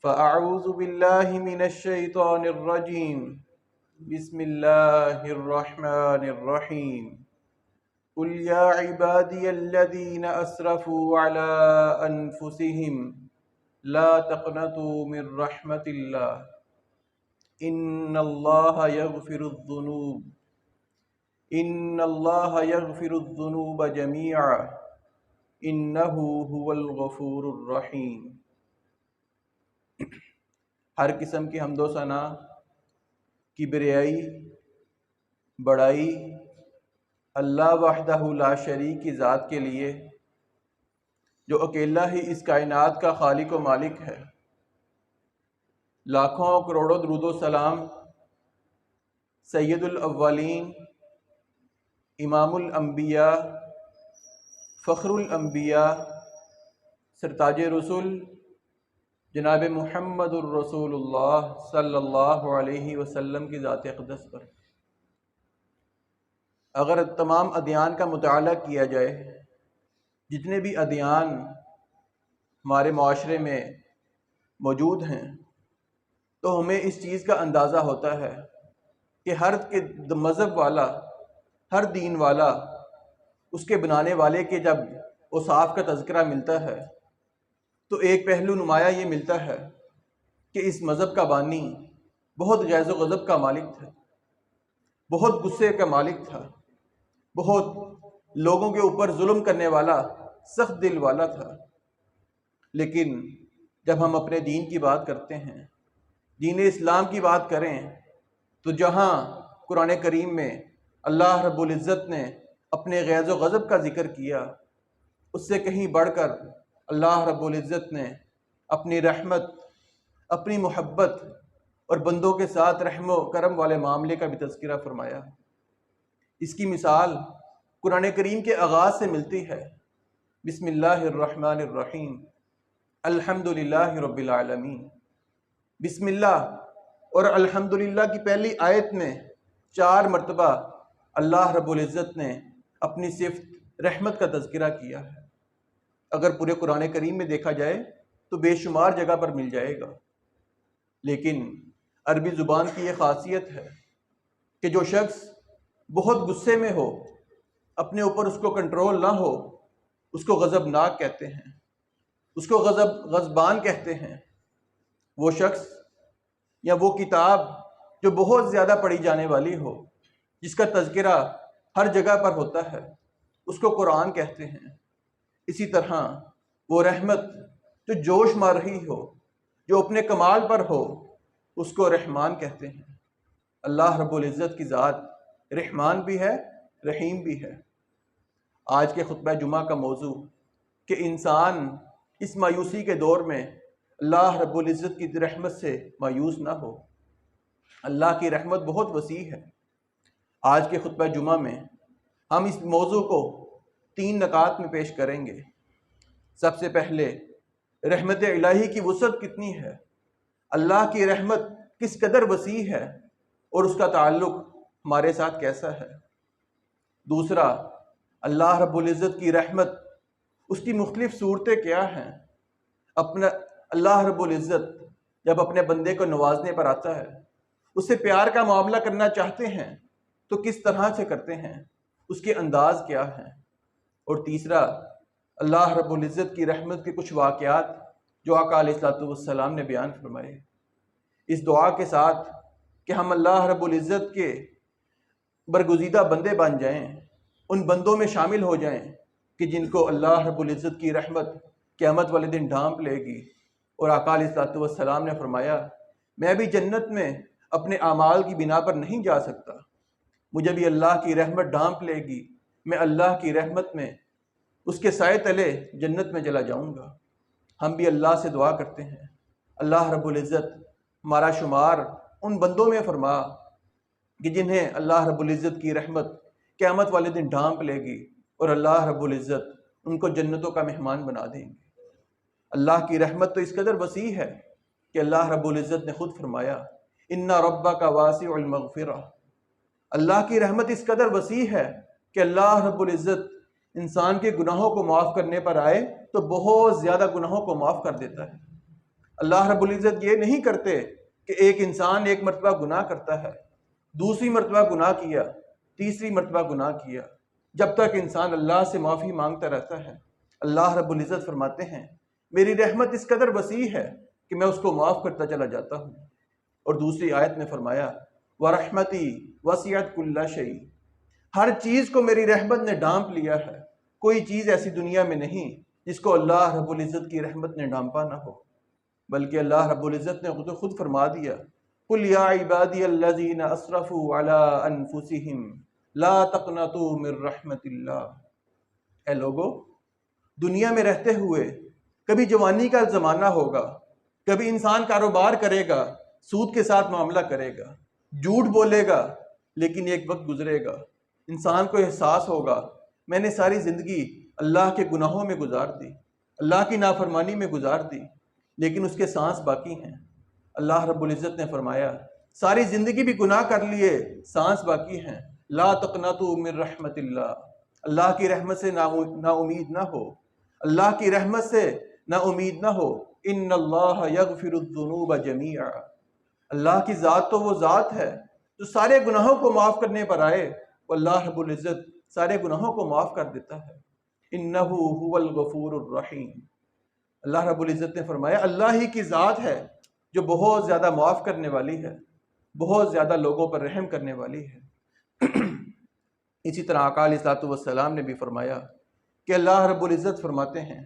فأعوذ بالله من الشيطان الرجيم. بسم الله الرحمن الرحيم. قل يا عبادي الذين أسرفوا على أنفسهم لا تقنطوا من رحمة الله إن الله يغفر الذنوب جميعا إنه هو الغفور الرحيم. ہر قسم کی حمد و ثنا، کبریائی، بڑائی اللہ وحدہ لا شریک کی ذات کے لیے، جو اکیلا ہی اس کائنات کا خالق و مالک ہے. لاکھوں کروڑوں درود و سلام سید الاولین، امام الانبیاء، فخر الانبیاء، سرتاج رسول جناب محمد الرسول اللہ صلی اللہ علیہ وسلم کی ذات اقدس پر. اگر تمام ادیان کا مطالعہ کیا جائے، جتنے بھی ادیان ہمارے معاشرے میں موجود ہیں، تو ہمیں اس چیز کا اندازہ ہوتا ہے کہ ہر مذہب والا، ہر دین والا، اس کے بنانے والے کے جب اوصاف کا تذکرہ ملتا ہے تو ایک پہلو نمایاں یہ ملتا ہے کہ اس مذہب کا بانی بہت غیظ و غضب کا مالک تھا، بہت غصے کا مالک تھا، بہت لوگوں کے اوپر ظلم کرنے والا، سخت دل والا تھا. لیکن جب ہم اپنے دین کی بات کرتے ہیں، دین اسلام کی بات کریں، تو جہاں قرآن کریم میں اللہ رب العزت نے اپنے غیظ و غضب کا ذکر کیا، اس سے کہیں بڑھ کر اللہ رب العزت نے اپنی رحمت، اپنی محبت اور بندوں کے ساتھ رحم و کرم والے معاملے کا بھی تذکرہ فرمایا. اس کی مثال قرآن کریم کے آغاز سے ملتی ہے. بسم اللہ الرحمن الرحیم، الحمدللہ رب العالمین. بسم اللہ اور الحمدللہ کی پہلی آیت میں 4 مرتبہ اللہ رب العزت نے اپنی صفت رحمت کا تذکرہ کیا ہے. اگر پورے قرآن کریم میں دیکھا جائے تو بے شمار جگہ پر مل جائے گا. لیکن عربی زبان کی یہ خاصیت ہے کہ جو شخص بہت غصے میں ہو، اپنے اوپر اس کو کنٹرول نہ ہو، اس کو غضبناک کہتے ہیں، اس کو غضبان کہتے ہیں. وہ شخص یا وہ کتاب جو بہت زیادہ پڑھی جانے والی ہو، جس کا تذکرہ ہر جگہ پر ہوتا ہے، اس کو قرآن کہتے ہیں. اسی طرح وہ رحمت جو جوش مار رہی ہو، جو اپنے کمال پر ہو، اس کو رحمان کہتے ہیں. اللہ رب العزت کی ذات رحمان بھی ہے، رحیم بھی ہے. آج کے خطبہ جمعہ کا موضوع کہ انسان اس مایوسی کے دور میں اللہ رب العزت کی رحمت سے مایوس نہ ہو. اللہ کی رحمت بہت وسیع ہے. آج کے خطبہ جمعہ میں ہم اس موضوع کو 3 نکات میں پیش کریں گے. سب سے پہلے رحمت الہی کی وسعت کتنی ہے، اللہ کی رحمت کس قدر وسیع ہے اور اس کا تعلق ہمارے ساتھ کیسا ہے. دوسرا، اللہ رب العزت کی رحمت، اس کی مختلف صورتیں کیا ہیں. اللہ رب العزت جب اپنے بندے کو نوازنے پر آتا ہے، اس سے پیار کا معاملہ کرنا چاہتے ہیں تو کس طرح سے کرتے ہیں، اس کے انداز کیا ہیں. اور تیسرا، اللہ رب العزت کی رحمت کے کچھ واقعات جو آقا علیہ الصلوۃ والسلام نے بیان فرمائے. اس دعا کے ساتھ کہ ہم اللہ رب العزت کے برگزیدہ بندے بن جائیں، ان بندوں میں شامل ہو جائیں کہ جن کو اللہ رب العزت کی رحمت قیامت والے دن ڈھانپ لے گی. اور آقا علیہ الصلوۃ والسلام نے فرمایا، میں بھی جنت میں اپنے اعمال کی بنا پر نہیں جا سکتا، مجھے بھی اللہ کی رحمت ڈھانپ لے گی، میں اللہ کی رحمت میں اس کے سائے تلے جنت میں چلا جاؤں گا. ہم بھی اللہ سے دعا کرتے ہیں، اللہ رب العزت ہمارا شمار ان بندوں میں فرما کہ جنہیں اللہ رب العزت کی رحمت قیامت والے دن ڈھانپ لے گی اور اللہ رب العزت ان کو جنتوں کا مہمان بنا دیں گے. اللہ کی رحمت تو اس قدر وسیع ہے کہ اللہ رب العزت نے خود فرمایا، ان ربک واسع المغفرہ. اللہ کی رحمت اس قدر وسیع ہے کہ اللہ رب العزت انسان کے گناہوں کو معاف کرنے پر آئے تو بہت زیادہ گناہوں کو معاف کر دیتا ہے. اللہ رب العزت یہ نہیں کرتے کہ ایک انسان ایک مرتبہ گناہ کرتا ہے، دوسری مرتبہ گناہ کیا، تیسری مرتبہ گناہ کیا، جب تک انسان اللہ سے معافی مانگتا رہتا ہے۔ اللہ رب العزت فرماتے ہیں میری رحمت اس قدر وسیع ہے کہ میں اس کو معاف کرتا چلا جاتا ہوں۔ اور دوسری آیت میں فرمایا وَرَحْمَتِي وَسِعَتْ كُلَّ شَيْءٍ، ہر چیز کو میری رحمت نے ڈھانپ لیا ہے۔ کوئی چیز ایسی دنیا میں نہیں جس کو اللہ رب العزت کی رحمت نے ڈھانپا نہ ہو، بلکہ اللہ رب العزت نے خود فرما دیا قُلْ يَا عِبَادِيَ الَّذِينَ أَسْرَفُوا عَلَىٰ أَنفُسِهِمْ لَا تَقْنَطُوا مِن رَحْمَةِ اللَّهِ، اے لوگو دنیا میں رہتے ہوئے کبھی جوانی کا زمانہ ہوگا، کبھی انسان کاروبار کرے گا، سود کے ساتھ معاملہ کرے گا، جھوٹ بولے گا، لیکن ایک وقت گزرے گا انسان کو احساس ہوگا میں نے ساری زندگی اللہ کے گناہوں میں گزار دی، اللہ کی نافرمانی میں گزار دی، لیکن اس کے سانس باقی ہیں۔ اللہ رب العزت نے فرمایا ساری زندگی بھی گناہ کر لیے، سانس باقی ہیں، لا تقنطوا من رحمت اللہ، اللہ کی رحمت سے نا امید نہ ہو، اللہ کی رحمت سے نا امید نہ ہو۔ ان اللہ یغفر الذنوب جميعا، اللہ کی ذات تو وہ ذات ہے جو سارے گناہوں کو معاف کرنے پر آئے، وہ اللہ رب العزت سارے گناہوں کو معاف کر دیتا ہے۔ انہ هو الغفور الرحیم، اللہ رب العزت نے فرمایا اللہ ہی کی ذات ہے جو بہت زیادہ معاف کرنے والی ہے، بہت زیادہ لوگوں پر رحم کرنے والی ہے۔ اسی طرح آقا علیہ الصلوۃ والسلام نے بھی فرمایا کہ اللہ رب العزت فرماتے ہیں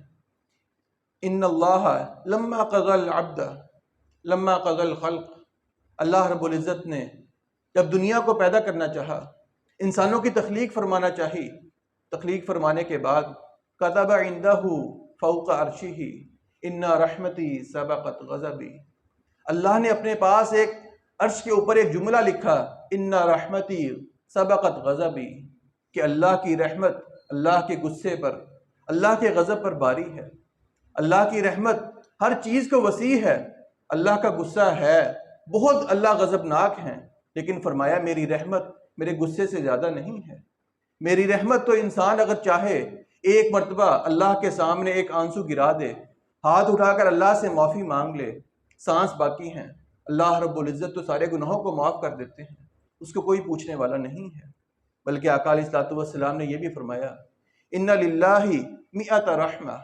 ان اللہ لما قضى العبد لما قضى الخلق، اللہ رب العزت نے جب دنیا کو پیدا کرنا چاہا، انسانوں کی تخلیق فرمانا چاہی، تخلیق فرمانے کے بعد كتب عنده فوق عرشه ان رحمتی سبقت غضبی، اللہ نے اپنے پاس ایک عرش کے اوپر ایک جملہ لکھا ان رحمتی سبقت غضبی، کہ اللہ کی رحمت اللہ کے غصے پر، اللہ کے غضب پر باری ہے۔ اللہ کی رحمت ہر چیز کو وسیع ہے، اللہ کا غصہ ہے، بہت اللہ غضبناک ہیں، لیکن فرمایا میری رحمت میرے غصے سے زیادہ نہیں ہے۔ میری رحمت تو انسان اگر چاہے ایک مرتبہ اللہ کے سامنے ایک آنسو گرا دے، ہاتھ اٹھا کر اللہ سے معافی مانگ لے، سانس باقی ہیں، اللہ رب العزت تو سارے گناہوں کو معاف کر دیتے ہیں، اس کو کوئی پوچھنے والا نہیں ہے۔ بلکہ آقا علیہ الصلوۃ والسلام نے یہ بھی فرمایا ان للہ مئۃ رحمہ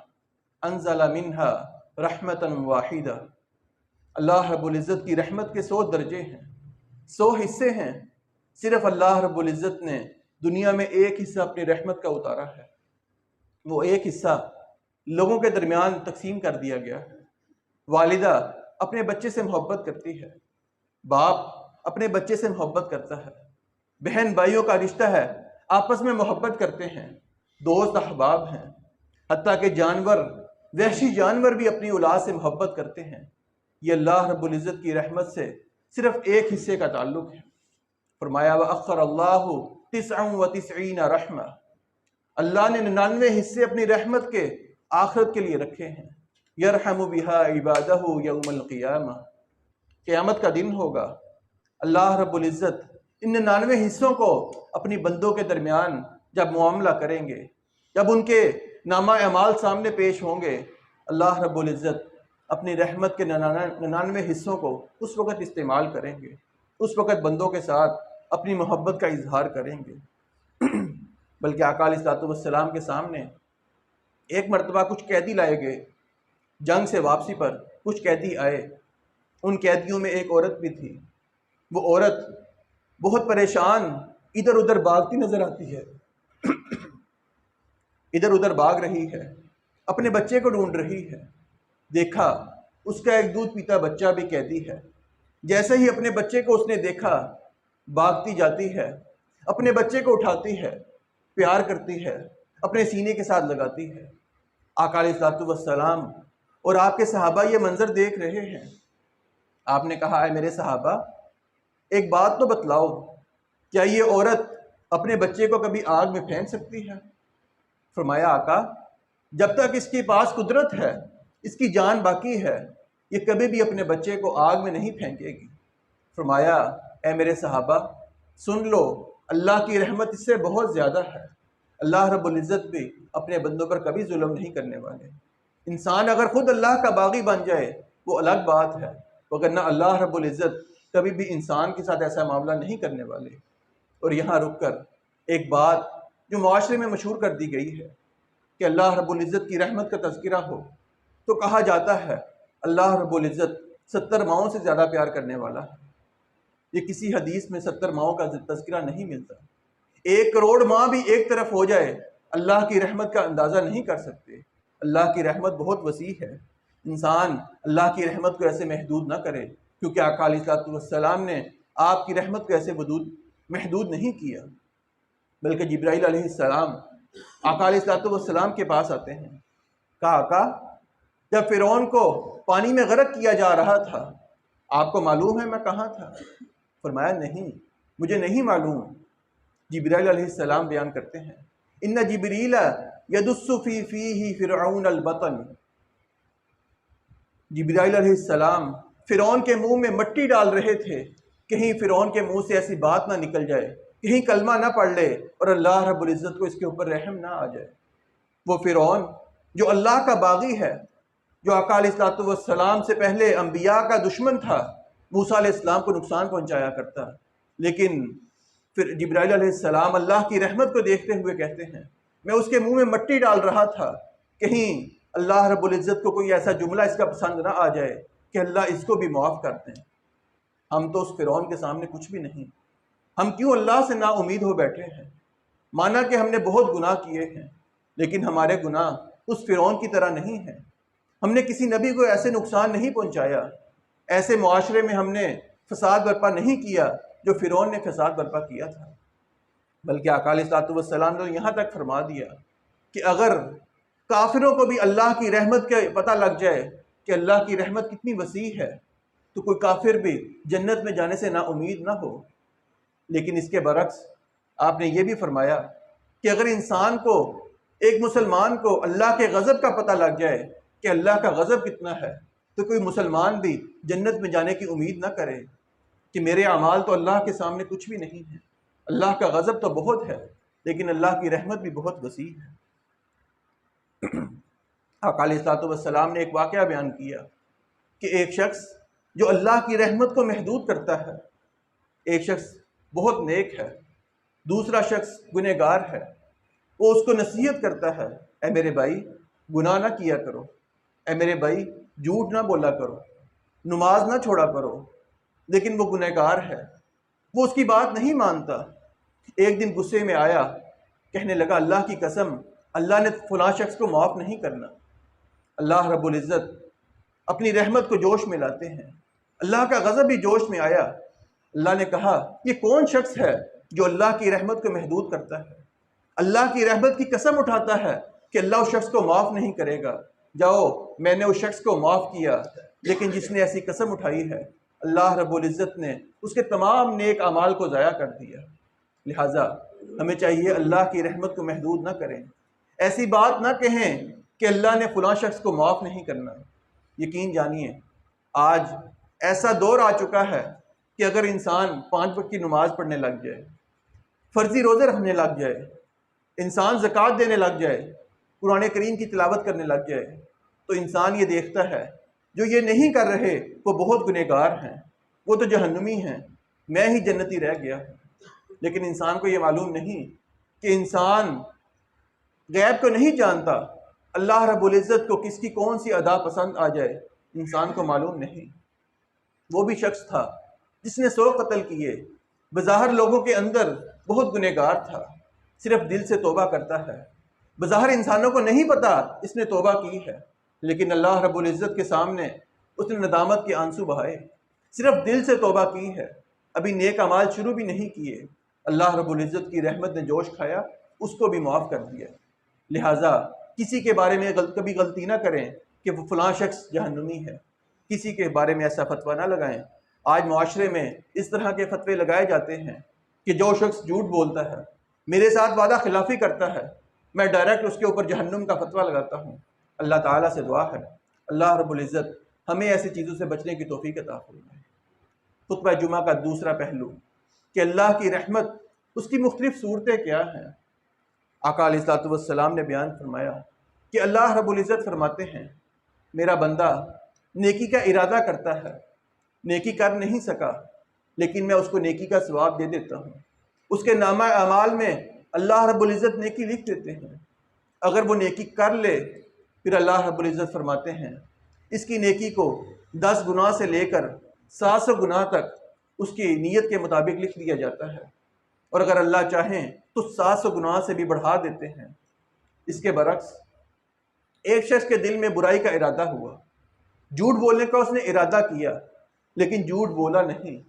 انزل منها رحمتا واحدہ، اللہ رب العزت کی رحمت کے 100 درجے ہیں، 100 حصے ہیں، صرف اللہ رب العزت نے دنیا میں ایک حصہ اپنی رحمت کا اتارا ہے، وہ ایک حصہ لوگوں کے درمیان تقسیم کر دیا گیا ہے۔ والدہ اپنے بچے سے محبت کرتی ہے، باپ اپنے بچے سے محبت کرتا ہے، بہن بھائیوں کا رشتہ ہے، آپس میں محبت کرتے ہیں، دوست احباب ہیں، حتیٰ کہ جانور، وحشی جانور بھی اپنی اولاد سے محبت کرتے ہیں۔ یہ اللہ رب العزت کی رحمت سے صرف ایک حصے کا تعلق ہے۔ فرمایا وَأَخَّرَ اللَّهُ 99 رحمہ، اللہ نے 99 حصے اپنی رحمت کے آخرت کے لیے رکھے ہیں۔ یرحم بہا عبادہ یوم القیامہ، قیامت کا دن ہوگا، اللہ رب العزت ان 99 حصوں کو اپنی بندوں کے درمیان جب معاملہ کریں گے، جب ان کے نامہ اعمال سامنے پیش ہوں گے، اللہ رب العزت اپنی رحمت کے 99 حصوں کو اس وقت استعمال کریں گے، اس وقت بندوں کے ساتھ اپنی محبت کا اظہار کریں گے۔ بلکہ آقا علیہ الصلوۃ والسلام کے سامنے ایک مرتبہ کچھ قیدی لائے گئے، جنگ سے واپسی پر کچھ قیدی آئے، ان قیدیوں میں ایک عورت بھی تھی۔ وہ عورت بہت پریشان ادھر ادھر بھاگتی نظر آتی ہے، ادھر ادھر بھاگ رہی ہے، اپنے بچے کو ڈھونڈ رہی ہے۔ دیکھا اس کا ایک دودھ پیتا بچہ بھی قیدی ہے، جیسے ہی اپنے بچے کو اس نے دیکھا بھاگتی جاتی ہے، اپنے بچے کو اٹھاتی ہے، پیار کرتی ہے، اپنے سینے کے ساتھ لگاتی ہے۔ آقا علیہ الصلوۃ والسلام اور آپ کے صحابہ یہ منظر دیکھ رہے ہیں۔ آپ نے کہا اے میرے صحابہ ایک بات تو بتلاؤ، کیا یہ عورت اپنے بچے کو کبھی آگ میں پھینک سکتی ہے؟ فرمایا آقا جب تک اس کے پاس قدرت ہے، اس کی جان باقی ہے، یہ کبھی بھی اپنے بچے کو آگ میں نہیں پھینکے گی۔ فرمایا اے میرے صحابہ سن لو، اللہ کی رحمت اس سے بہت زیادہ ہے، اللہ رب العزت بھی اپنے بندوں پر کبھی ظلم نہیں کرنے والے۔ انسان اگر خود اللہ کا باغی بن جائے وہ الگ بات ہے، وگرنہ اللہ رب العزت کبھی بھی انسان کے ساتھ ایسا معاملہ نہیں کرنے والے۔ اور یہاں رک کر ایک بات جو معاشرے میں مشہور کر دی گئی ہے کہ اللہ رب العزت کی رحمت کا تذکرہ ہو تو کہا جاتا ہے اللہ رب العزت 70 ماؤں سے زیادہ پیار کرنے والا ہے۔ یہ کسی حدیث میں 70 ماؤں کا تذکرہ نہیں ملتا۔ 1 کروڑ ماں بھی ایک طرف ہو جائے اللہ کی رحمت کا اندازہ نہیں کر سکتے۔ اللہ کی رحمت بہت وسیع ہے، انسان اللہ کی رحمت کو ایسے محدود نہ کرے، کیونکہ آقا علیہ الصلوۃ والسلام نے آپ کی رحمت کو ایسے محدود نہیں کیا، بلکہ جبرائیل علیہ السلام آقا علیہ الصلوۃ والسلام کے پاس آتے ہیں۔ کہا آقا، جب فرعون کو پانی میں غرق کیا جا رہا تھا آپ کو معلوم ہے میں کہاں تھا؟ فرمایا نہیں، مجھے نہیں معلوم۔ جبرائیل علیہ السلام بیان کرتے ہیں ان جبریل یدس فی فیہ فرعون البطن، جبرائیل علیہ السلام فرعون کے منہ میں مٹی ڈال رہے تھے، کہیں فرعون کے منہ سے ایسی بات نہ نکل جائے، کہیں کلمہ نہ پڑھ لے اور اللہ رب العزت کو اس کے اوپر رحم نہ آ جائے۔ وہ فرعون جو اللہ کا باغی ہے، جو آقا علیہ الصلوۃ والسلام سے پہلے انبیاء کا دشمن تھا، موسیٰ علیہ السلام کو نقصان پہنچایا کرتا، لیکن پھر جبرائیل علیہ السلام اللہ کی رحمت کو دیکھتے ہوئے کہتے ہیں میں اس کے منہ میں مٹی ڈال رہا تھا، کہیں اللہ رب العزت کو کوئی ایسا جملہ اس کا پسند نہ آ جائے کہ اللہ اس کو بھی معاف کر دیں۔ ہم تو اس فرعون کے سامنے کچھ بھی نہیں، ہم کیوں اللہ سے نا امید ہو بیٹھے ہیں؟ مانا کہ ہم نے بہت گناہ کیے ہیں، لیکن ہمارے گناہ اس فرعون کی طرح نہیں ہیں۔ ہم نے کسی نبی کو ایسے نقصان نہیں پہنچایا، ایسے معاشرے میں ہم نے فساد برپا نہیں کیا جو فرعون نے فساد برپا کیا تھا۔ بلکہ آقا علیہ الصلوۃ والسلام نے یہاں تک فرما دیا کہ اگر کافروں کو بھی اللہ کی رحمت کا پتہ لگ جائے کہ اللہ کی رحمت کتنی وسیع ہے تو کوئی کافر بھی جنت میں جانے سے نا امید نہ ہو۔ لیکن اس کے برعکس آپ نے یہ بھی فرمایا کہ اگر انسان کو، ایک مسلمان کو اللہ کے غضب کا پتہ لگ جائے کہ اللہ کا غضب کتنا ہے تو کوئی مسلمان بھی جنت میں جانے کی امید نہ کرے کہ میرے اعمال تو اللہ کے سامنے کچھ بھی نہیں ہے، اللہ کا غضب تو بہت ہے لیکن اللہ کی رحمت بھی بہت وسیع ہے۔ آقا علیہ الصلوۃ والسلام نے ایک واقعہ بیان کیا کہ ایک شخص جو اللہ کی رحمت کو محدود کرتا ہے، ایک شخص بہت نیک ہے، دوسرا شخص گنہگار ہے، وہ اس کو نصیحت کرتا ہے اے میرے بھائی گناہ نہ کیا کرو، اے میرے بھائی جھوٹ نہ بولا کرو، نماز نہ چھوڑا کرو، لیکن وہ گنہگار ہے، وہ اس کی بات نہیں مانتا۔ ایک دن غصے میں آیا، کہنے لگا اللہ کی قسم اللہ نے فلاں شخص کو معاف نہیں کرنا۔ اللہ رب العزت اپنی رحمت کو جوش میں لاتے ہیں، اللہ کا غضب بھی جوش میں آیا۔ اللہ نے کہا یہ کون شخص ہے جو اللہ کی رحمت کو محدود کرتا ہے، اللہ کی رحمت کی قسم اٹھاتا ہے کہ اللہ اس شخص کو معاف نہیں کرے گا۔ جاؤ میں نے اس شخص کو معاف کیا، لیکن جس نے ایسی قسم اٹھائی ہے اللہ رب العزت نے اس کے تمام نیک اعمال کو ضائع کر دیا۔ لہٰذا ہمیں چاہیے اللہ کی رحمت کو محدود نہ کریں، ایسی بات نہ کہیں کہ اللہ نے فلاں شخص کو معاف نہیں کرنا۔ یقین جانیے آج ایسا دور آ چکا ہے کہ اگر انسان 5 وقت کی نماز پڑھنے لگ جائے، فرضی روزے رکھنے لگ جائے، انسان زکوٰۃ دینے لگ جائے، قرآن کریم کی تلاوت کرنے لگ جائے، تو انسان یہ دیکھتا ہے جو یہ نہیں کر رہے وہ بہت گنہگار ہیں، وہ تو جہنمی ہیں، میں ہی جنتی رہ گیا۔ لیکن انسان کو یہ معلوم نہیں کہ انسان غیب کو نہیں جانتا، اللہ رب العزت کو کس کی کون سی ادا پسند آ جائے انسان کو معلوم نہیں۔ وہ بھی شخص تھا جس نے 100 قتل کیے، بظاہر لوگوں کے اندر بہت گنہگار تھا، صرف دل سے توبہ کرتا ہے، بظاہر انسانوں کو نہیں پتا اس نے توبہ کی ہے، لیکن اللہ رب العزت کے سامنے اس نے ندامت کے آنسو بہائے، صرف دل سے توبہ کی ہے، ابھی نیک اعمال شروع بھی نہیں کیے، اللہ رب العزت کی رحمت نے جوش کھایا، اس کو بھی معاف کر دیا۔ لہٰذا کسی کے بارے میں کبھی غلطی نہ کریں کہ وہ فلاں شخص جہنمی ہے، کسی کے بارے میں ایسا فتویٰ نہ لگائیں۔ آج معاشرے میں اس طرح کے فتوے لگائے جاتے ہیں کہ جو شخص جھوٹ بولتا ہے، میرے ساتھ وعدہ خلافی کرتا ہے، میں ڈائریکٹ اس کے اوپر جہنم کا فتویٰ لگاتا ہوں۔ اللہ تعالیٰ سے دعا ہے اللہ رب العزت ہمیں ایسی چیزوں سے بچنے کی توفیق عطا فرمائے۔ خطبہ جمعہ کا دوسرا پہلو کہ اللہ کی رحمت اس کی مختلف صورتیں کیا ہیں۔ آقا علیہ الصلوۃ والسلام نے بیان فرمایا کہ اللہ رب العزت فرماتے ہیں میرا بندہ نیکی کا ارادہ کرتا ہے، نیکی کر نہیں سکا لیکن میں اس کو نیکی کا ثواب دے دیتا ہوں، اس کے نامہ اعمال میں اللہ رب العزت نیکی لکھ دیتے ہیں۔ اگر وہ نیکی کر لے پھر اللہ رب العزت فرماتے ہیں اس کی نیکی کو 10 گناہ سے لے کر 700 گناہ تک اس کی نیت کے مطابق لکھ دیا جاتا ہے، اور اگر اللہ چاہیں تو 700 گناہ سے بھی بڑھا دیتے ہیں۔ اس کے برعکس ایک شخص کے دل میں برائی کا ارادہ ہوا، جھوٹ بولنے کا اس نے ارادہ کیا لیکن جھوٹ بولا نہیں،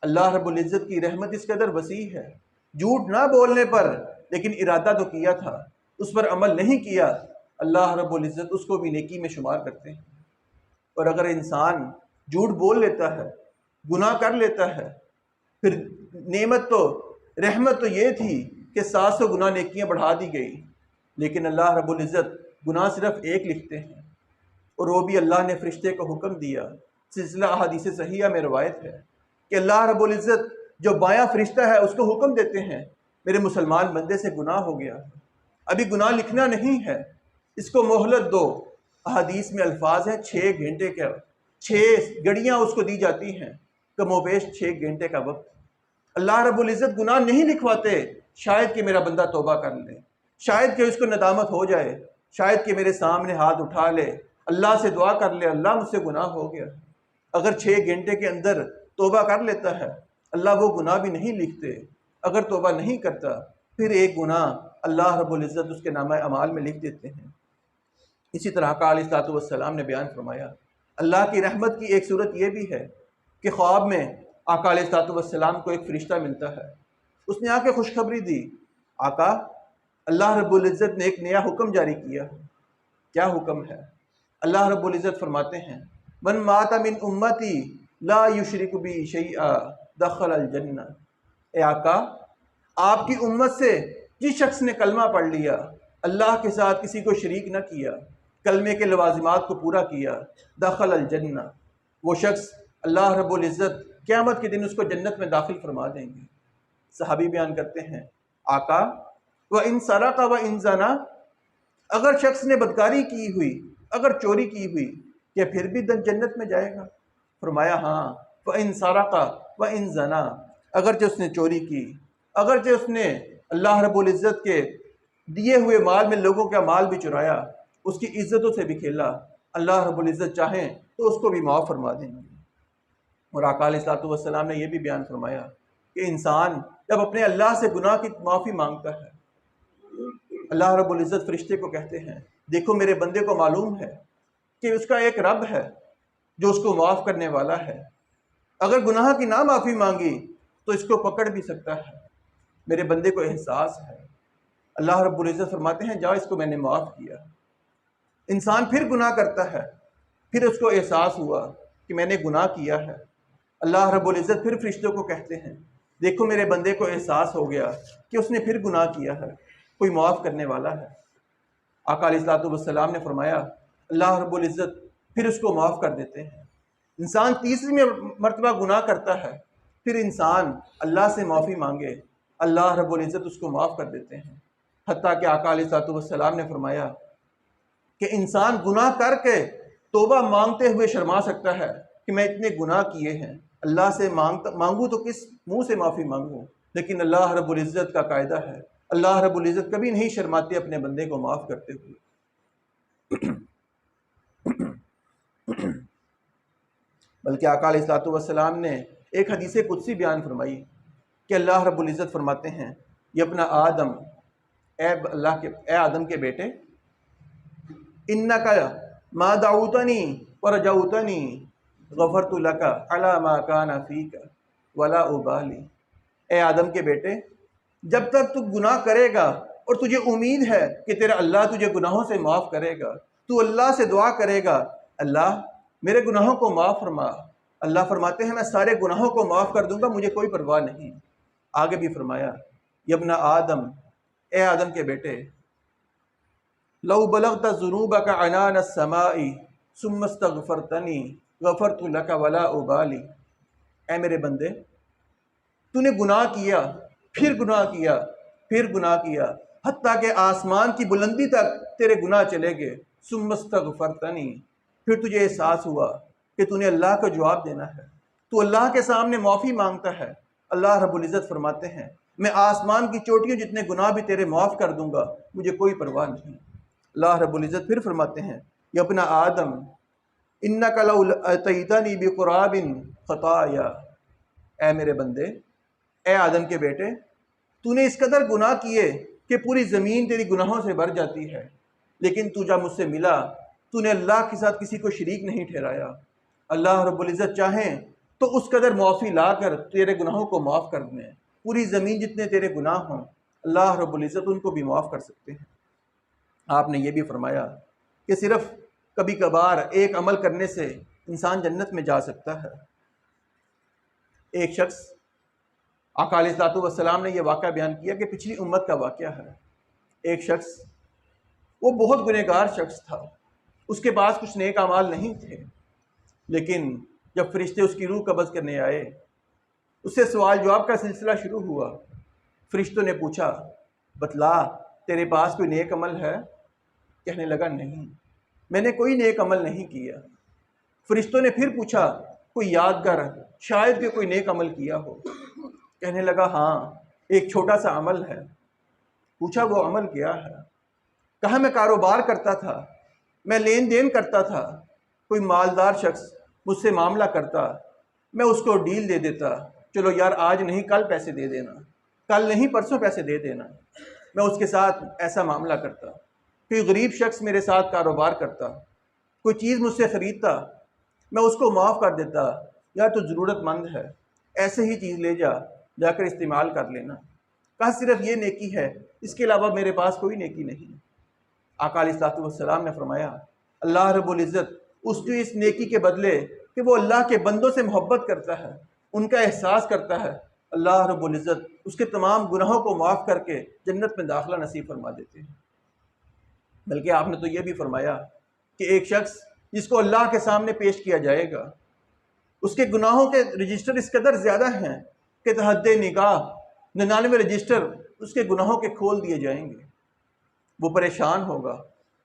اللہ رب العزت کی رحمت اس قدر وسیع ہے، جھوٹ نہ بولنے پر لیکن ارادہ تو کیا تھا، اس پر عمل نہیں کیا، اللہ رب العزت اس کو بھی نیکی میں شمار کرتے ہیں۔ اور اگر انسان جھوٹ بول لیتا ہے، گناہ کر لیتا ہے، پھر نعمت تو رحمت تو یہ تھی کہ 700 گناہ نیکیاں بڑھا دی گئی، لیکن اللہ رب العزت گناہ صرف ایک لکھتے ہیں، اور وہ بھی اللہ نے فرشتے کو حکم دیا۔ سلسلہ احادیث صحیحہ میں روایت ہے کہ اللہ رب العزت جو بایاں فرشتہ ہے اس کو حکم دیتے ہیں میرے مسلمان بندے سے گناہ ہو گیا، ابھی گناہ لکھنا نہیں ہے، اس کو مہلت دو۔ احادیث میں الفاظ ہیں 6 گھنٹے کا، 6 گھڑیاں اس کو دی جاتی ہیں، کم و بیش 6 گھنٹے کا وقت۔ اللہ رب العزت گناہ نہیں لکھواتے، شاید کہ میرا بندہ توبہ کر لے، شاید کہ اس کو ندامت ہو جائے، شاید کہ میرے سامنے ہاتھ اٹھا لے، اللہ سے دعا کر لے اللہ مجھ سے گناہ ہو گیا۔ اگر 6 گھنٹے کے اندر توبہ کر لیتا ہے اللہ وہ گناہ بھی نہیں لکھتے، اگر توبہ نہیں کرتا پھر ایک گناہ اللہ رب العزت اس کے نامہ اعمال میں لکھ دیتے ہیں۔ اسی طرح آقا علیہ الصلوۃ والسلام نے بیان فرمایا اللہ کی رحمت کی ایک صورت یہ بھی ہے کہ خواب میں آقا علیہ الصلوۃ والسلام کو ایک فرشتہ ملتا ہے، اس نے آ کے خوشخبری دی، آقا اللہ رب العزت نے ایک نیا حکم جاری کیا۔ کیا حکم ہے؟ اللہ رب العزت فرماتے ہیں من مات من امتی لا یشرک بی شیئا دخل الجنہ۔ اے آقا آپ کی امت سے جس شخص نے کلمہ پڑھ لیا، اللہ کے ساتھ کسی کو شریک نہ کیا، کلمے کے لوازمات کو پورا کیا، دخل الجنہ، وہ شخص اللہ رب العزت قیامت کے دن اس کو جنت میں داخل فرما دیں گے۔ صحابی بیان کرتے ہیں آقا وَإِن سَرَقَ وَإِن زَنَا، اگر شخص نے بدکاری کی ہوئی، اگر چوری کی ہوئی، کیا پھر بھی جنت میں جائے گا؟ فرمایا ہاں، وَإِن سَرَقَ وَإِن زَنَا، اگرچہ اس نے چوری کی، اگرچہ اس نے اللہ رب العزت کے دیے ہوئے مال میں لوگوں کا مال بھی چرایا، اس کی عزتوں سے بھی کھیلا، اللہ رب العزت چاہیں تو اس کو بھی معاف فرما دیں گے۔ اور آقا علیہ الصلوۃ والسلام نے یہ بھی بیان فرمایا کہ انسان جب اپنے اللہ سے گناہ کی معافی مانگتا ہے، اللہ رب العزت فرشتے کو کہتے ہیں دیکھو میرے بندے کو معلوم ہے کہ اس کا ایک رب ہے جو اس کو معاف کرنے والا ہے، اگر گناہ کی نہ معافی مانگی تو اس کو پکڑ بھی سکتا ہے، میرے بندے کو احساس ہے۔ اللہ رب العزت فرماتے ہیں جاؤ اس کو میں نے معاف کیا۔ انسان پھر گناہ کرتا ہے، پھر اس کو احساس ہوا کہ میں نے گناہ کیا ہے، اللہ رب العزت پھر فرشتوں کو کہتے ہیں دیکھو میرے بندے کو احساس ہو گیا کہ اس نے پھر گناہ کیا ہے، کوئی معاف کرنے والا ہے۔ آقا علیہ الصلوۃ والسلام نے فرمایا اللہ رب العزت پھر اس کو معاف کر دیتے ہیں۔ انسان تیسری مرتبہ گناہ کرتا ہے، پھر انسان اللہ سے معافی مانگے، اللہ رب العزت اس کو معاف کر دیتے ہیں۔ حتیٰ کہ آقا علیہ الصلوۃ والسلام نے فرمایا کہ انسان گناہ کر کے توبہ مانگتے ہوئے شرما سکتا ہے کہ میں اتنے گناہ کیے ہیں، اللہ سے مانگوں تو کس منہ سے معافی مانگوں، لیکن اللہ رب العزت کا قاعدہ ہے اللہ رب العزت کبھی نہیں شرماتے اپنے بندے کو معاف کرتے ہوئے۔ بلکہ آقا علیہ الصلوۃ والسلام نے ایک حدیث قدسی بیان فرمائی کہ اللہ رب العزت فرماتے ہیں یہ اپنا آدم، اے آدم کے بیٹے، انکا ما دعوتنی ورجوتنی غفرت لک علی ما کان فیک ولا ابالی۔ اے آدم کے بیٹے جب تک تو گناہ کرے گا اور تجھے امید ہے کہ تیرا اللہ تجھے گناہوں سے معاف کرے گا، تو اللہ سے دعا کرے گا اللہ میرے گناہوں کو معاف فرما، اللہ فرماتے ہیں میں سارے گناہوں کو معاف کر دوں گا، مجھے کوئی پرواہ نہیں۔ آگے بھی فرمایا یا ابن آدم، اے آدم کے بیٹے، لو بلغت ذنوبک عنان السماء ثم استغفرتنی غفرت لک ولا ابالی۔ اے میرے بندے تو نے گناہ کیا، پھر گناہ کیا، پھر گناہ کیا، حتیٰ کہ آسمان کی بلندی تک تیرے گناہ چلے گئے، ثم استغفرتنی، پھر تجھے احساس ہوا کہ تو نے اللہ کو جواب دینا ہے، تو اللہ کے سامنے معافی مانگتا ہے۔ اللہ رب العزت فرماتے ہیں میں آسمان کی چوٹیوں جتنے گناہ بھی تیرے معاف کر دوں گا، مجھے کوئی پرواہ نہیں۔ اللہ رب العزت پھر فرماتے ہیں یا ابن آدم انک لو اتیتنی بقراب خطایا، اے میرے بندے، اے آدم کے بیٹے، تو نے اس قدر گناہ کیے کہ پوری زمین تیری گناہوں سے بھر جاتی ہے، لیکن تو جب مجھ سے ملا تو نے اللہ کے ساتھ کسی کو شریک نہیں ٹھہرایا۔ اللہ رب العزت چاہیں تو اس قدر معافی لا کر تیرے گناہوں کو معاف کر دیں، پوری زمین جتنے تیرے گناہ ہوں اللہ رب العزت ان کو بھی معاف کر سکتے ہیں۔ آپ نے یہ بھی فرمایا کہ صرف کبھی کبھار ایک عمل کرنے سے انسان جنت میں جا سکتا ہے۔ ایک شخص، آقا علیہ الصلوۃ والسلام نے یہ واقعہ بیان کیا کہ پچھلی امت کا واقعہ ہے۔ ایک شخص، وہ بہت گنہگار شخص تھا، اس کے پاس کچھ نیک اعمال نہیں تھے، لیکن جب فرشتے اس کی روح قبض کرنے آئے، اس سے سوال جواب کا سلسلہ شروع ہوا۔ فرشتوں نے پوچھا بتلا تیرے پاس کوئی نیک عمل ہے؟ کہنے لگا نہیں، میں نے کوئی نیک عمل نہیں کیا۔ فرشتوں نے پھر پوچھا کوئی یادگار، شاید کہ کوئی نیک عمل کیا ہو؟ کہنے لگا ہاں، ایک چھوٹا سا عمل ہے۔ پوچھا وہ عمل کیا ہے؟ کہا میں کاروبار کرتا تھا، میں لین دین کرتا تھا، کوئی مالدار شخص مجھ سے معاملہ کرتا، میں اس کو ڈیل دے دیتا، چلو یار آج نہیں کل پیسے دے دینا، کل نہیں پرسوں پیسے دے دینا، میں اس کے ساتھ ایسا معاملہ کرتا۔ کوئی غریب شخص میرے ساتھ کاروبار کرتا، کوئی چیز مجھ سے خریدتا، میں اس کو معاف کر دیتا، یا تو ضرورت مند ہے، ایسے ہی چیز لے جا کر استعمال کر لینا۔ کہا صرف یہ نیکی ہے، اس کے علاوہ میرے پاس کوئی نیکی نہیں۔ آقا علیہ الصلوۃ والسلام نے فرمایا اللہ رب العزت اس کی اس نیکی کے بدلے کہ وہ اللہ کے بندوں سے محبت کرتا ہے، ان کا احساس کرتا ہے، اللہ رب العزت اس کے تمام گناہوں کو معاف کر کے جنت میں داخلہ نصیب فرما دیتے ہیں۔ بلکہ آپ نے تو یہ بھی فرمایا کہ ایک شخص جس کو اللہ کے سامنے پیش کیا جائے گا، اس کے گناہوں کے رجسٹر اس قدر زیادہ ہیں کہ تحد نگاہ 99 رجسٹر اس کے گناہوں کے کھول دیے جائیں گے۔ وہ پریشان ہوگا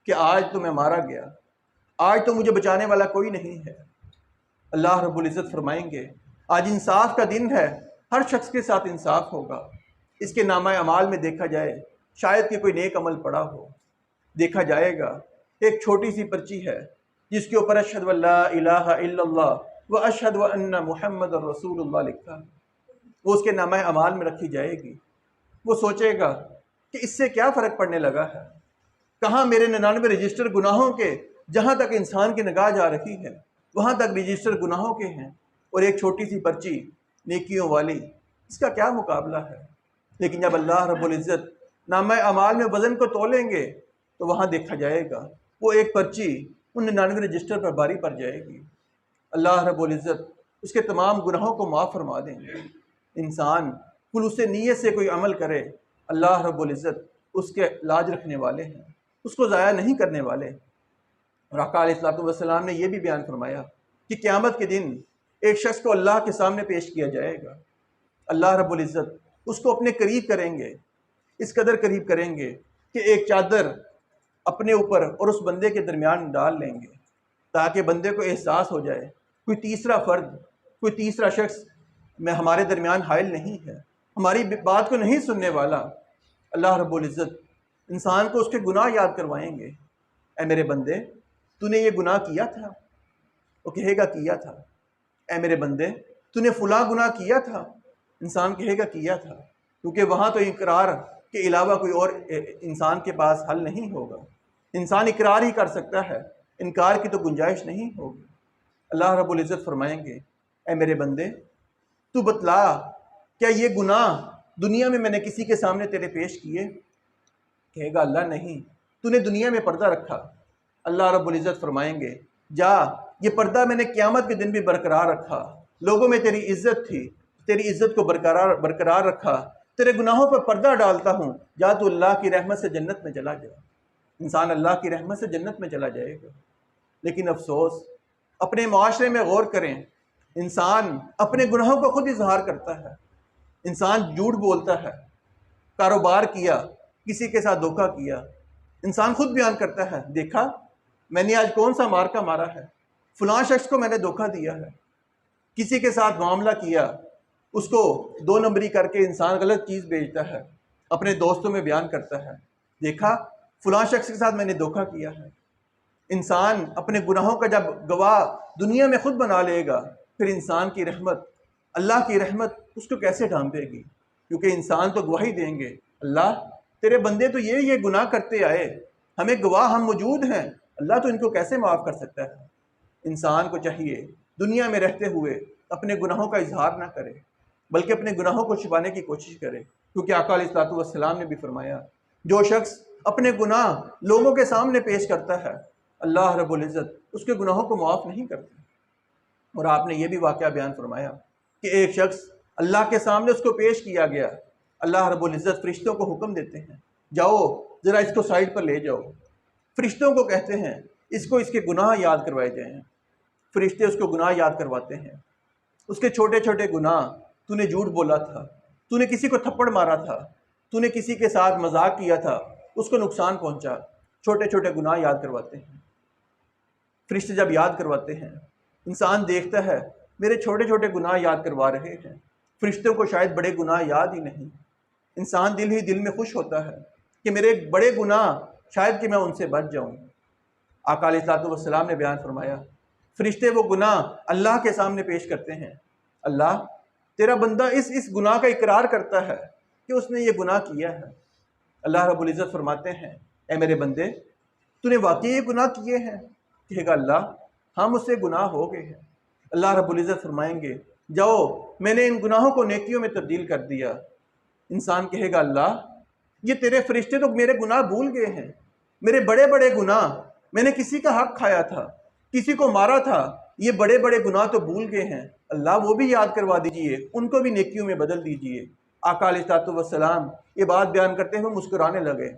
کہ آج تو میں مارا گیا، آج تو مجھے بچانے والا کوئی نہیں ہے۔ اللہ رب العزت فرمائیں گے آج انصاف کا دن ہے، ہر شخص کے ساتھ انصاف ہوگا۔ اس کے نامہ اعمال میں دیکھا جائے شاید کہ کوئی نیک عمل پڑا ہو، دیکھا جائے گا ایک چھوٹی سی پرچی ہے جس کے اوپر اشہد ان لا الہ الا اللہ و اشہد ان محمد رسول اللہ لکھا ہے، وہ اس کے نامہ اعمال میں رکھی جائے گی۔ وہ سوچے گا کہ اس سے کیا فرق پڑنے لگا ہے، کہاں میرے 99 رجسٹر گناہوں کے، جہاں تک انسان کی نگاہ جا رہی ہے وہاں تک رجسٹر گناہوں کے ہیں، اور ایک چھوٹی سی پرچی نیکیوں والی، اس کا کیا مقابلہ ہے۔ لیکن جب اللہ رب العزت نامہ اعمال میں وزن کو تولیں گے تو وہاں دیکھا جائے گا وہ ایک پرچی ان 99 رجسٹر پر بھاری پڑ جائے گی۔ اللہ رب العزت اس کے تمام گناہوں کو معاف فرما دیں گے۔ انسان خلوص نیت سے کوئی عمل کرے، اللہ رب العزت اس کے لاج رکھنے والے ہیں، اس کو ضائع نہیں کرنے والے۔ اور آقا علیہ الصلوۃ والسلام نے یہ بھی بیان فرمایا کہ قیامت کے دن ایک شخص کو اللہ کے سامنے پیش کیا جائے گا، اللہ رب العزت اس کو اپنے قریب کریں گے، اس قدر قریب کریں گے کہ ایک چادر اپنے اوپر اور اس بندے کے درمیان ڈال لیں گے تاکہ بندے کو احساس ہو جائے کوئی تیسرا فرد، کوئی تیسرا شخص میں ہمارے درمیان حائل نہیں ہے، ہماری بات کو نہیں سننے والا۔ اللہ رب العزت انسان کو اس کے گناہ یاد کروائیں گے، اے میرے بندے تو نے یہ گناہ کیا تھا؟ وہ کہے گا کیا تھا۔ اے میرے بندے تو نے فلاں گناہ کیا تھا؟ انسان کہے گا کیا تھا، کیونکہ وہاں تو اقرار کے علاوہ کوئی اور انسان کے پاس حل نہیں ہوگا۔ انسان اقرار ہی کر سکتا ہے، انکار کی تو گنجائش نہیں ہوگی۔ اللہ رب العزت فرمائیں گے اے میرے بندے تو بتلا کیا یہ گناہ دنیا میں نے کسی کے سامنے تیرے پیش کیے؟ کہے گا اللہ نہیں، تو نے دنیا میں پردہ رکھا۔ اللہ رب العزت فرمائیں گے جا، یہ پردہ میں نے قیامت کے دن بھی برقرار رکھا، لوگوں میں تیری عزت تھی، تیری عزت کو برقرار رکھا، تیرے گناہوں پر پردہ ڈالتا ہوں، جا تو اللہ کی رحمت سے جنت میں چلا جا۔ انسان اللہ کی رحمت سے جنت میں چلا جائے گا۔ لیکن افسوس، اپنے معاشرے میں غور کریں، انسان اپنے گناہوں کو خود اظہار کرتا ہے، انسان جھوٹ بولتا ہے، کاروبار کیا، کسی کے ساتھ دھوکہ کیا، انسان خود بیان کرتا ہے دیکھا میں نے آج کون سا مارکا مارا ہے، فلاں شخص کو میں نے دھوکہ دیا ہے، کسی کے ساتھ معاملہ کیا، اس کو 2 نمبری کر کے انسان غلط چیز بھیجتا ہے، اپنے دوستوں میں بیان کرتا ہے، دیکھا فلاں شخص کے ساتھ میں نے دھوکہ کیا ہے۔ انسان اپنے گناہوں کا جب گواہ دنیا میں خود بنا لے گا، پھر انسان کی رحمت، اللہ کی رحمت اس کو کیسے ڈھانپے گی؟ کیونکہ انسان تو گواہی دیں گے، اللہ تیرے بندے تو یہ گناہ کرتے آئے، ہمیں گواہ ہم موجود ہیں، اللہ تو ان کو کیسے معاف کر سکتا ہے؟ انسان کو چاہیے دنیا میں رہتے ہوئے اپنے گناہوں کا اظہار نہ کرے، بلکہ اپنے گناہوں کو چھپانے کی کوشش کرے، کیونکہ آقا علیہ الصلوۃ والسلام نے بھی فرمایا جو شخص اپنے گناہ لوگوں کے سامنے پیش کرتا ہے، اللہ رب العزت اس کے گناہوں کو معاف نہیں کرتا۔ اور آپ نے یہ بھی واقعہ بیان فرمایا کہ ایک شخص اللہ کے سامنے اس کو پیش کیا گیا، اللہ رب العزت فرشتوں کو حکم دیتے ہیں جاؤ ذرا اس کو سائڈ پر لے جاؤ، فرشتوں کو کہتے ہیں اس کو اس کے گناہ یاد کروائے جائیں، فرشتے اس کو گناہ یاد کرواتے ہیں، اس کے چھوٹے چھوٹے گناہ، تو نے جھوٹ بولا تھا، تو نے کسی کو تھپڑ مارا تھا، تو نے کسی کے ساتھ مذاق کیا تھا، اس کو نقصان پہنچا، چھوٹے چھوٹے گناہ یاد کرواتے ہیں۔ فرشتے جب یاد کرواتے ہیں انسان دیکھتا ہے میرے چھوٹے چھوٹے گناہ یاد کروا رہے ہیں، فرشتوں کو شاید بڑے گناہ یاد ہی نہیں، انسان دل ہی دل میں خوش ہوتا ہے کہ میرے بڑے گناہ شاید کہ میں ان سے بچ جاؤں۔ آقا علیہ الصلوۃ والسلام نے بیان فرمایا فرشتے وہ گناہ اللہ کے سامنے پیش کرتے ہیں، اللہ تیرا بندہ اس گناہ کا اقرار کرتا ہے کہ اس نے یہ گناہ کیا ہے۔ اللہ رب العزت فرماتے ہیں اے میرے بندے تو نے واقعی یہ گناہ کیے ہیں؟ کہے گا اللہ ہاں مجھ سے گناہ ہو گئے ہیں۔ اللہ رب العزت فرمائیں گے جاؤ میں نے ان گناہوں کو نیکیوں میں تبدیل کر دیا۔ انسان کہے گا اللہ یہ تیرے فرشتے تو میرے گناہ بھول گئے ہیں، میرے بڑے بڑے گناہ، میں نے کسی کا حق کھایا تھا، کسی کو مارا تھا، یہ بڑے بڑے گناہ تو بھول گئے ہیں، اللہ وہ بھی یاد کروا دیجئے، ان کو بھی نیکیوں میں بدل دیجئے۔ آقا علیہ الصلوۃ والسلام یہ بات بیان کرتے ہوئے مسکرانے لگے،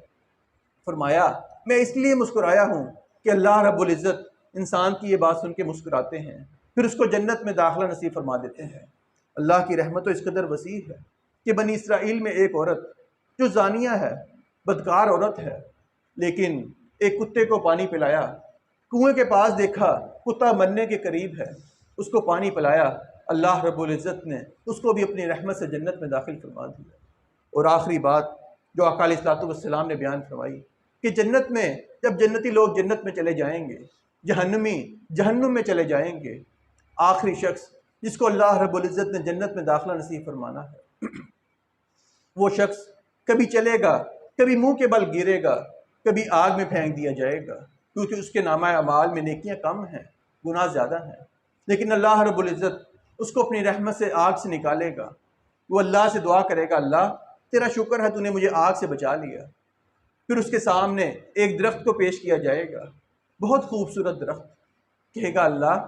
فرمایا میں اس لیے مسکرایا ہوں کہ اللہ رب العزت انسان کی یہ بات سن کے مسکراتے ہیں، پھر اس کو جنت میں داخلہ نصیب فرما دیتے ہیں۔ اللہ کی رحمت تو اس قدر وسیع ہے کہ بنی اسرائیل میں ایک عورت جو زانیہ ہے، بدکار عورت ہے، لیکن ایک کتے کو پانی پلایا، کنویں کے پاس دیکھا کتا مرنے کے قریب ہے، اس کو پانی پلایا، اللہ رب العزت نے اس کو بھی اپنی رحمت سے جنت میں داخل فرما دیا۔ اور آخری بات جو آقا علیہ الصلوۃ والسلام نے بیان فرمائی کہ جنت میں جب جنتی لوگ جنت میں چلے جائیں گے، جہنمی جہنم میں چلے جائیں گے، آخری شخص جس کو اللہ رب العزت نے جنت میں داخلہ نصیب فرمانا ہے وہ شخص کبھی چلے گا، کبھی منہ کے بل گرے گا، کبھی آگ میں پھینک دیا جائے گا، کیونکہ اس کے نامہ اعمال میں نیکیاں کم ہیں، گناہ زیادہ ہیں، لیکن اللہ رب العزت اس کو اپنی رحمت سے آگ سے نکالے گا۔ وہ اللہ سے دعا کرے گا اللہ تیرا شکر ہے تو نے مجھے آگ سے بچا لیا۔ پھر اس کے سامنے ایک درخت کو پیش کیا جائے گا، بہت خوبصورت درخت، کہے گا اللہ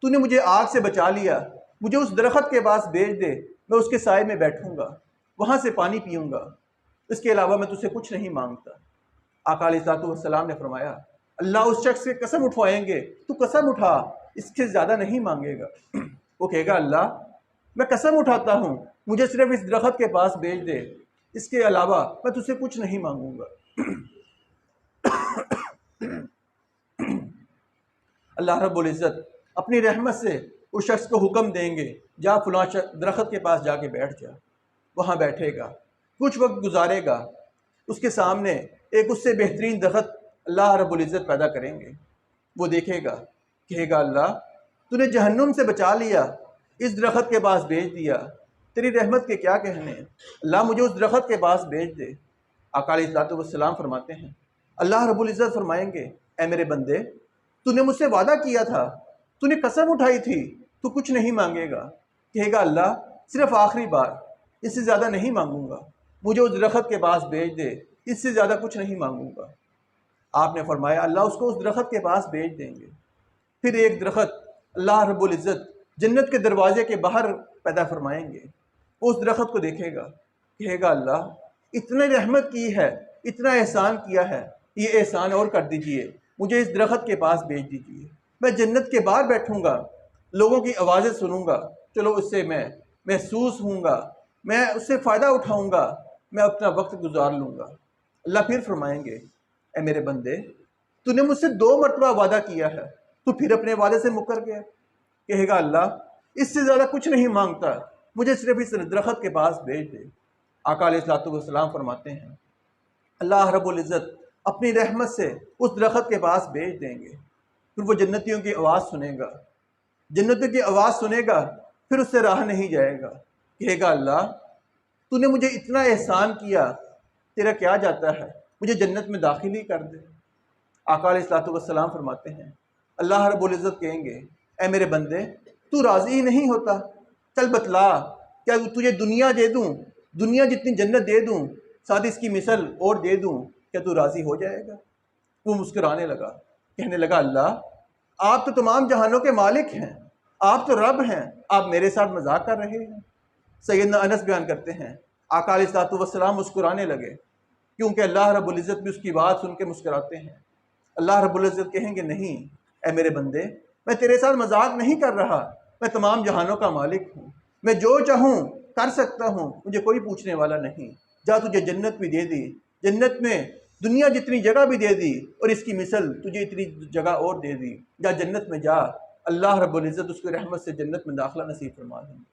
تو نے مجھے آگ سے بچا لیا، مجھے اس درخت کے پاس بھیج دے، میں اس کے سائے میں بیٹھوں گا، وہاں سے پانی پیوں گا، اس کے علاوہ میں تجھ سے کچھ نہیں مانگتا۔ آقا علیہ الصلوۃ والسلام نے فرمایا اللہ اس شخص سے قسم اٹھوائیں گے تو قسم اٹھا، اس سے زیادہ نہیں مانگے گا۔ وہ کہے گا اللہ میں قسم اٹھاتا ہوں مجھے صرف اس درخت کے پاس بھیج دے، اس کے علاوہ میں تجھ سے کچھ نہیں مانگوں گا۔ اللہ رب العزت اپنی رحمت سے اس شخص کو حکم دیں گے جا فلاں درخت کے پاس جا کے بیٹھ جا، وہاں بیٹھے گا، کچھ وقت گزارے گا، اس کے سامنے ایک اس سے بہترین درخت اللہ رب العزت پیدا کریں گے، وہ دیکھے گا، کہے گا اللہ تو نے جہنم سے بچا لیا، اس درخت کے پاس بھیج دیا، تیری رحمت کے کیا کہنے، اللہ مجھے اس درخت کے پاس بھیج دے۔ آقا علیہ الصلوۃ والسلام فرماتے ہیں اللہ رب العزت فرمائیں گے اے میرے بندے تو نے مجھ سے وعدہ کیا تھا، تو نے قسم اٹھائی تھی، تو کچھ نہیں مانگے گا، کہے گا اللہ صرف آخری بار، اس سے زیادہ نہیں مانگوں گا، مجھے اس درخت کے پاس بھیج دے، اس سے زیادہ کچھ نہیں مانگوں گا۔ آپ نے فرمایا اللہ اس کو اس درخت کے پاس بھیج دیں گے، پھر ایک درخت اللہ رب العزت جنت کے دروازے کے باہر پیدا فرمائیں گے، وہ اس درخت کو دیکھے گا، کہے گا اللہ اتنے رحمت کی ہے، اتنا احسان کیا ہے، یہ احسان اور کر دیجئے، مجھے اس درخت کے پاس بھیج دیجئے، میں جنت کے باہر بیٹھوں گا، لوگوں کی آوازیں سنوں گا، چلو اس سے میں محسوس ہوں گا، میں اس سے فائدہ اٹھاؤں گا، میں اپنا وقت گزار لوں گا۔ اللہ پھر فرمائیں گے اے میرے بندے تو نے مجھ سے 2 مرتبہ وعدہ کیا ہے، تو پھر اپنے وعدے سے مکر گیا۔ کہے گا اللہ اس سے زیادہ کچھ نہیں مانگتا، مجھے صرف اس درخت کے پاس بھیج دے۔ آقا علیہ الصلوۃ والسلام فرماتے ہیں اللہ رب العزت اپنی رحمت سے اس درخت کے پاس بھیج دیں گے، پھر وہ جنتیوں کی آواز سنے گا، جنتیوں کی آواز سنے گا، پھر اس سے راہ نہیں جائے گا۔ کہے گا اللہ تو نے مجھے اتنا احسان کیا، تیرا کیا جاتا ہے، مجھے جنت میں داخل ہی کر دے۔ آقا علیہ الصلوۃ والسلام فرماتے ہیں اللہ رب العزت کہیں گے اے میرے بندے تو راضی ہی نہیں ہوتا، چل بتلا، کیا تجھے دنیا دے دوں، دنیا جتنی جنت دے دوں، ساتھ اس کی مثل اور دے دوں، کیا تو راضی ہو جائے گا؟ وہ مسکرانے لگا، کہنے لگا اللہ آپ تو تمام جہانوں کے مالک ہیں، آپ تو رب ہیں، آپ میرے ساتھ مذاق کر رہے ہیں۔ سیدنا انس بیان کرتے ہیں آقا علیہ الصلوۃ والسلام مسکرانے لگے، کیونکہ اللہ رب العزت بھی اس کی بات سن کے مسکراتے ہیں۔ اللہ رب العزت کہیں گے نہیں اے میرے بندے میں تیرے ساتھ مذاق نہیں کر رہا، میں تمام جہانوں کا مالک ہوں، میں جو چاہوں کر سکتا ہوں، مجھے کوئی پوچھنے والا نہیں۔ جا تجھے جنت بھی دے دی، جنت میں دنیا جتنی جگہ بھی دے دی، اور اس کی مثل تجھے اتنی جگہ اور دے دی، جا جنت میں جا، اللہ رب العزت اس کی رحمت سے جنت میں داخلہ نصیب فرما دیں گے۔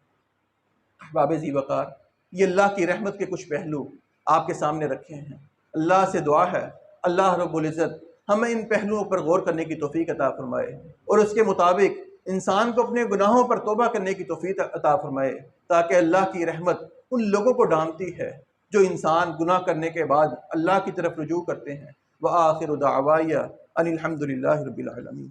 احباب ذی وقار، یہ اللہ کی رحمت کے کچھ پہلو آپ کے سامنے رکھے ہیں۔ اللہ سے دعا ہے اللہ رب العزت ہمیں ان پہلوؤں پر غور کرنے کی توفیق عطا فرمائے، اور اس کے مطابق انسان کو اپنے گناہوں پر توبہ کرنے کی توفیق عطا فرمائے، تاکہ اللہ کی رحمت ان لوگوں کو ڈھانپتی ہے جو انسان گناہ کرنے کے بعد اللہ کی طرف رجوع کرتے ہیں۔ وآخر دعوایا ان الحمد للہ رب العالمین۔